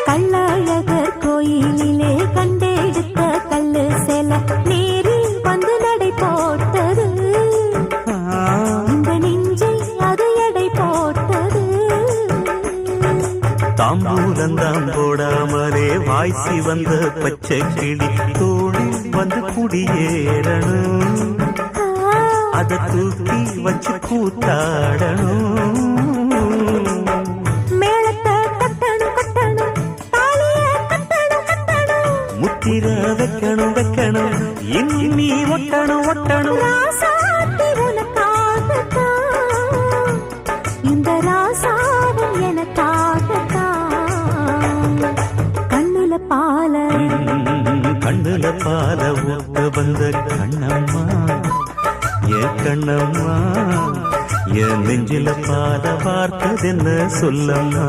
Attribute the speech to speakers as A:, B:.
A: கள்ளழகர் கோயிலிலே கண்டெடுத்த கல்லு செல நேரில் வந்து நடை போட்டது. இந்த நெஞ்சில் அது எடை போட்டது.
B: தாம்பூலந்தாம் போடாமலே வாய்ச்சி வந்த பச்சை கிளி தோளில் வந்து குடியேறணும். அத தூக்கி வச்சு கூத்தாடணும். முத்திர வைக்கணும் வைக்கணும் இன்னும் நீ ஒட்டணும் ஒட்டணும்.
A: இந்த ராசாவும் எனக்காகத்தான். கண்ணுல பால
B: ஊத்த வந்த கண்ணம்மா என் கண்ணம்மா என் நெஞ்சில பாத பார்த்ததென்ன சொல்லம்மா.